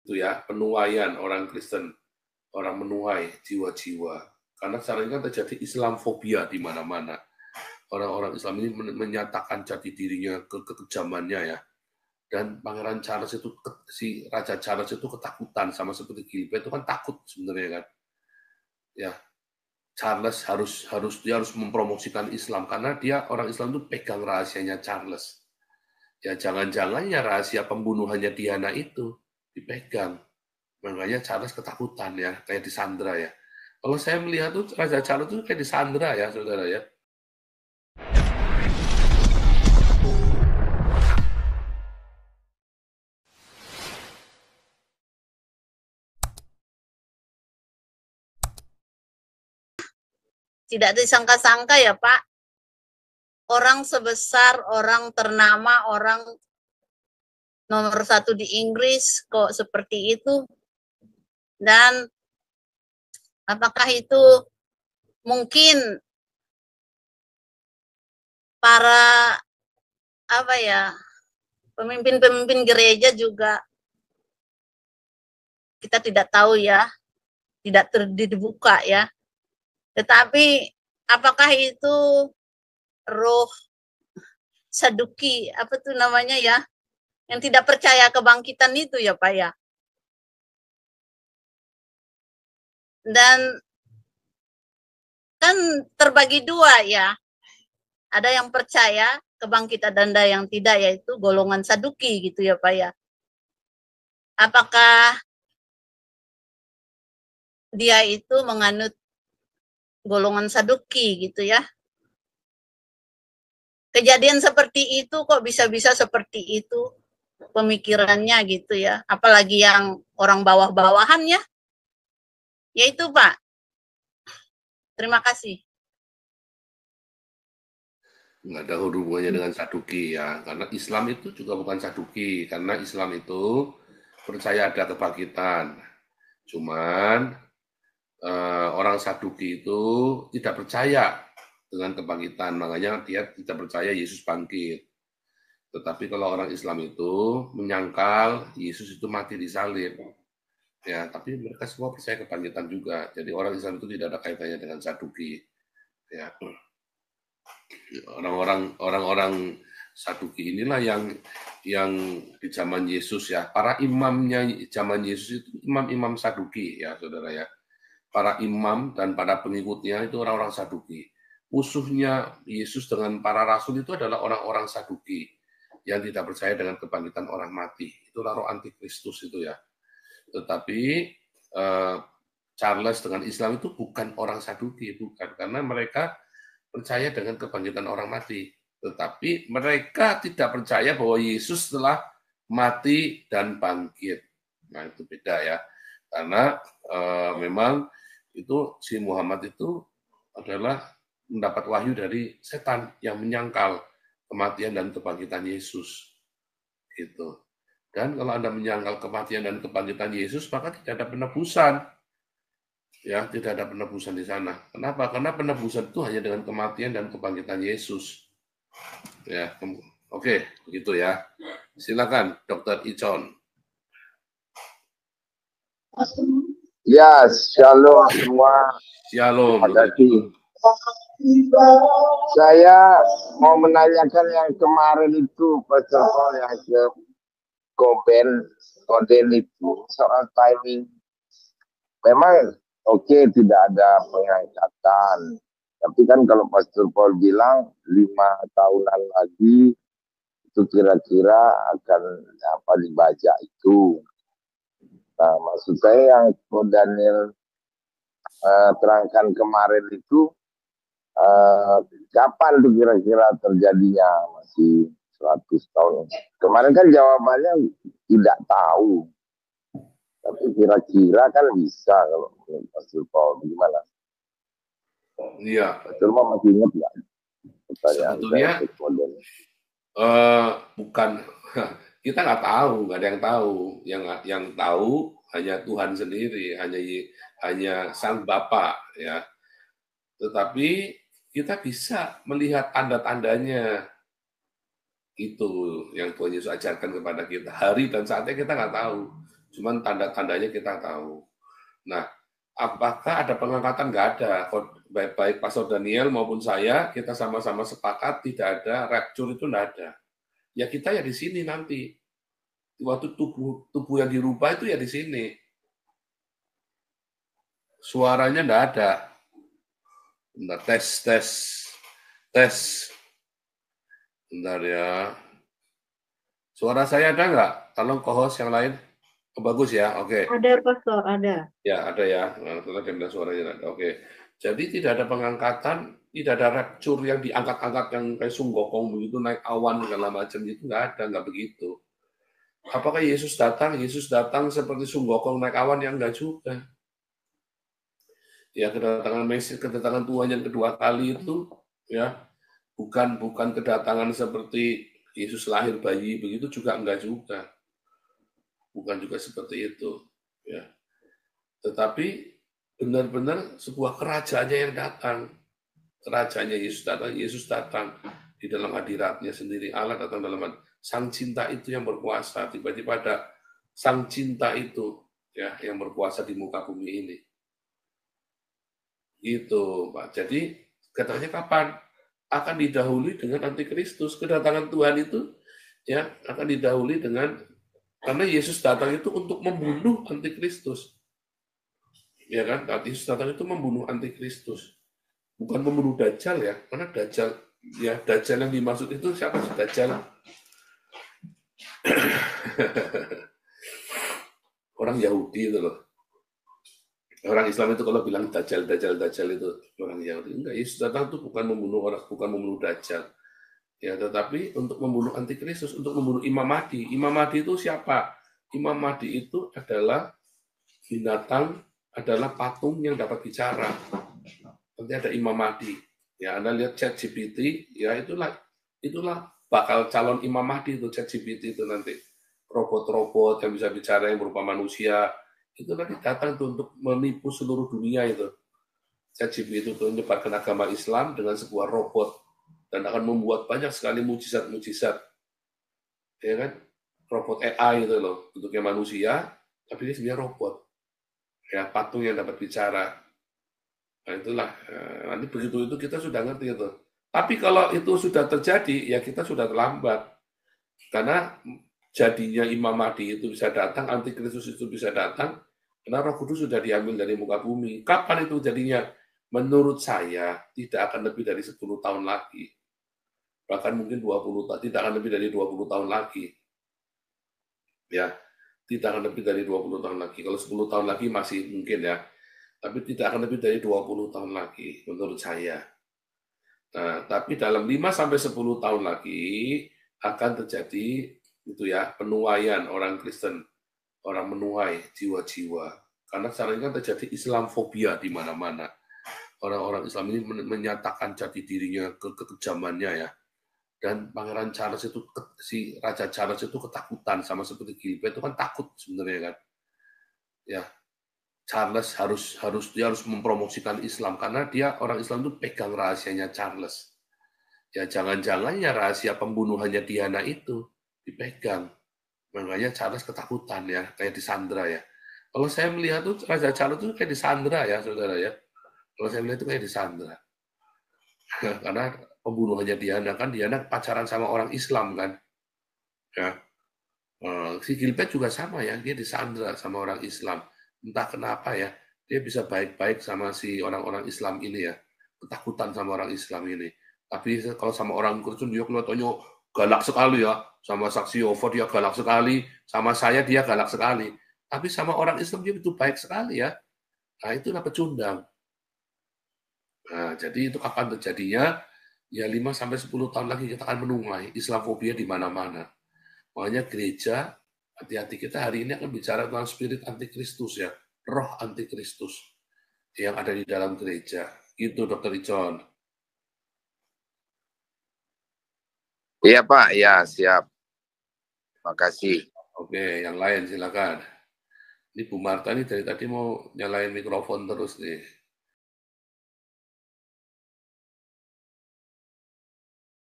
itu ya, penuaian orang Kristen, orang menuai jiwa-jiwa. Karena sekarang ini kan terjadi Islamfobia di mana-mana. Orang-orang Islam ini menyatakan jati dirinya, kekejamannya ya. Dan Pangeran Charles itu, si Raja Charles itu ketakutan, sama seperti Gilbert itu kan takut sebenarnya kan. Ya, Charles dia harus mempromosikan Islam karena dia orang Islam itu pegang rahasianya Charles. Ya jangan-jangan ya rahasia pembunuhannya Diana itu dipegang. Makanya Charles ketakutan ya, kayak disandra ya. Kalau saya melihat tuh Raja Charles itu kayak disandra ya, saudara ya. Tidak disangka-sangka ya Pak, orang sebesar, orang ternama, orang nomor 1 di Inggris kok seperti itu. Dan apakah itu mungkin para pemimpin-pemimpin gereja juga kita tidak tahu ya, tidak dibuka ya. Tetapi apakah itu roh Saduki, apa tuh namanya ya, yang tidak percaya kebangkitan itu ya Pak ya. Dan kan terbagi dua ya, ada yang percaya kebangkitan dan ada yang tidak, yaitu golongan Saduki gitu ya Pak ya. Apakah dia itu menganut golongan Saduki gitu ya? Kejadian seperti itu kok bisa-bisa seperti itu pemikirannya gitu ya, apalagi yang orang bawah-bawahan ya. Yaitu Pak. Terima kasih. Nggak ada hubungannya dengan Saduki ya, karena Islam itu juga bukan Saduki, karena Islam itu percaya ada kebangkitan. Cuman orang Saduki itu tidak percaya dengan kebangkitan, makanya dia tidak percaya Yesus bangkit. Tetapi kalau orang Islam itu menyangkal Yesus itu mati di salib. Ya, tapi mereka semua percaya kebangkitan juga. Jadi orang Islam itu tidak ada kaitannya dengan Saduki. Ya. Orang-orang Saduki inilah yang di zaman Yesus ya. Para imamnya zaman Yesus itu imam-imam Saduki ya, Saudara ya. Para imam dan para pengikutnya itu orang-orang Saduki. Musuhnya Yesus dengan para rasul itu adalah orang-orang Saduki yang tidak percaya dengan kebangkitan orang mati. Itulah roh antikristus itu ya. Tetapi Charles dengan Islam itu bukan orang Saduki, bukan, karena mereka percaya dengan kebangkitan orang mati. Tetapi mereka tidak percaya bahwa Yesus telah mati dan bangkit. Nah itu beda ya. Karena memang itu si Muhammad itu adalah mendapat wahyu dari setan yang menyangkal kematian dan kebangkitan Yesus. Gitu. Dan kalau Anda menyangkal kematian dan kebangkitan Yesus, maka tidak ada penebusan. Ya, tidak ada penebusan di sana. Kenapa? Karena penebusan itu hanya dengan kematian dan kebangkitan Yesus. Ya, oke, begitu ya. Silakan, Dr. Icon. Ya, shalom semua. Shalom. Saya mau menanyakan yang kemarin itu Pastor Paul yang ke Koben itu soal timing. Memang oke, tidak ada pengangkatan. Tapi kan kalau Pastor Paul bilang 5 tahunan lagi itu kira-kira akan dibaca itu. Nah, maksud saya yang Daniel terangkan kemarin itu kapan tuh kira-kira terjadinya, masih 100 tahun. Kemarin kan jawabannya tidak tahu. Tapi kira-kira kan bisa kalau Pastor Paul, gimana? Iya. Pastor Paul masih ingat nggak? Sebetulnya bukan, kita nggak tahu, nggak ada yang tahu. Yang tahu hanya Tuhan sendiri, hanya Sang Bapa ya. Tetapi kita bisa melihat tanda-tandanya. Itu yang Tuhan Yesus ajarkan kepada kita. Hari dan saatnya kita nggak tahu. Cuman tanda-tandanya kita tahu. Nah, apakah ada pengangkatan? Nggak ada. Baik Pastor Daniel maupun saya, kita sama-sama sepakat tidak ada rapture, itu nggak ada. Ya kita ya di sini nanti. Waktu tubuh yang dirubah itu ya di sini. Suaranya nggak ada. Bentar, tes. Bentar ya. Suara saya ada nggak? Tolong co-host yang lain. Oh, bagus ya, oke. Ada, Pastor, ada. Ya, ada ya. Nah, dia bilang suaranya ada. Oke. Jadi tidak ada pengangkatan, tidak ada rapture yang diangkat-angkat yang kayak sunggokong begitu, naik awan segala macam, itu nggak ada, nggak begitu. Apakah Yesus datang? Yesus datang seperti sunggokong naik awan, yang enggak juga. Ya, kedatangan Tuhan yang kedua kali itu ya bukan kedatangan seperti Yesus lahir bayi begitu, juga enggak juga. Bukan juga seperti itu, ya. Tetapi benar-benar sebuah kerajaannya yang datang. Kerajaannya Yesus datang di dalam hadiratnya sendiri. Allah datang dalam sang cinta itu yang berkuasa. Tiba-tiba ada sang cinta itu ya yang berkuasa di muka bumi ini. Gitu, Pak. Jadi katanya kapan? Akan didahului dengan antikristus. Kedatangan Tuhan itu ya akan didahului dengan, karena Yesus datang itu untuk membunuh antikristus. Ya kan? Yesus datang itu membunuh antikristus. Bukan membunuh Dajjal ya, karena Dajjal yang dimaksud itu siapa sih Dajjal? Orang Yahudi itu loh. Orang Islam itu kalau bilang Dajjal itu orang Yahudi. Enggak, Yesus datang itu bukan membunuh Dajjal. Ya, tetapi untuk membunuh antikristus, untuk membunuh Imam Mahdi. Imam Mahdi itu siapa? Imam Mahdi itu adalah binatang, adalah patung yang dapat bicara. Nanti ada Imam Mahdi. Ya, Anda lihat ChatGPT, ya itulah bakal calon Imam Mahdi itu ChatGPT itu nanti. Robot-robot yang bisa bicara yang berupa manusia, itu nanti datang tuh untuk menipu seluruh dunia itu. ChatGPT itu menyebarkan agama Islam dengan sebuah robot dan akan membuat banyak sekali mujizat-mujizat. Ya kan? Robot AI itu loh, bentuknya manusia, tapi dia sebenarnya robot. Ya, patung yang dapat bicara. Nah itulah, nanti begitu itu kita sudah ngerti itu. Tapi kalau itu sudah terjadi, ya kita sudah terlambat. Karena jadinya Imam Mahdi itu bisa datang, antikristus itu bisa datang, karena Roh Kudus sudah diambil dari muka bumi. Kapan itu jadinya? Menurut saya, tidak akan lebih dari 10 tahun lagi. Bahkan mungkin 20 tahun, tidak akan lebih dari 20 tahun lagi. Ya, tidak akan lebih dari 20 tahun lagi. Kalau 10 tahun lagi masih mungkin ya. Tapi tidak akan lebih dari 20 tahun lagi, menurut saya. Nah, tapi dalam 5-10 tahun lagi akan terjadi itu ya, penuaian orang Kristen, orang menuai jiwa-jiwa. Karena sekarang kan terjadi Islamfobia di mana-mana. Orang-orang Islam ini menyatakan jati dirinya, kekejamannya ya. Dan Pangeran Charles itu, si Raja Charles itu ketakutan, sama seperti Gilbert itu kan takut sebenarnya kan. Ya, Charles dia harus mempromosikan Islam karena dia orang Islam itu pegang rahasianya Charles. Ya jangan-jangan ya rahasia pembunuhannya Diana itu dipegang. Makanya Charles ketakutan ya, kayak disandra ya. Kalau saya melihat tuh Raja Charles itu kayak disandra ya, saudara ya. Kalau saya melihat itu kayak disandra. Karena pembunuhannya Diana kan, Diana pacaran sama orang Islam kan. Ya. Si Gilbert juga sama ya, dia disandra sama orang Islam. Entah kenapa ya, dia bisa baik-baik sama si orang-orang Islam ini ya. Ketakutan sama orang Islam ini. Tapi kalau sama orang Kristen dia kelihatannya galak sekali ya. Sama saksi Yehova dia galak sekali. Sama saya dia galak sekali. Tapi sama orang Islam dia itu baik sekali ya. Nah itulah pecundang. Nah jadi itu kapan terjadinya? Ya 5-10 tahun lagi kita akan menuai Islamfobia di mana-mana. Makanya gereja, hati-hati, kita hari ini akan bicara tentang spirit antikristus ya, roh antikristus yang ada di dalam gereja. Itu Dr. John. Iya Pak, ya siap. Makasih. Oke, yang lain silakan. Ini Bu Marta ini dari tadi mau nyalain mikrofon terus nih.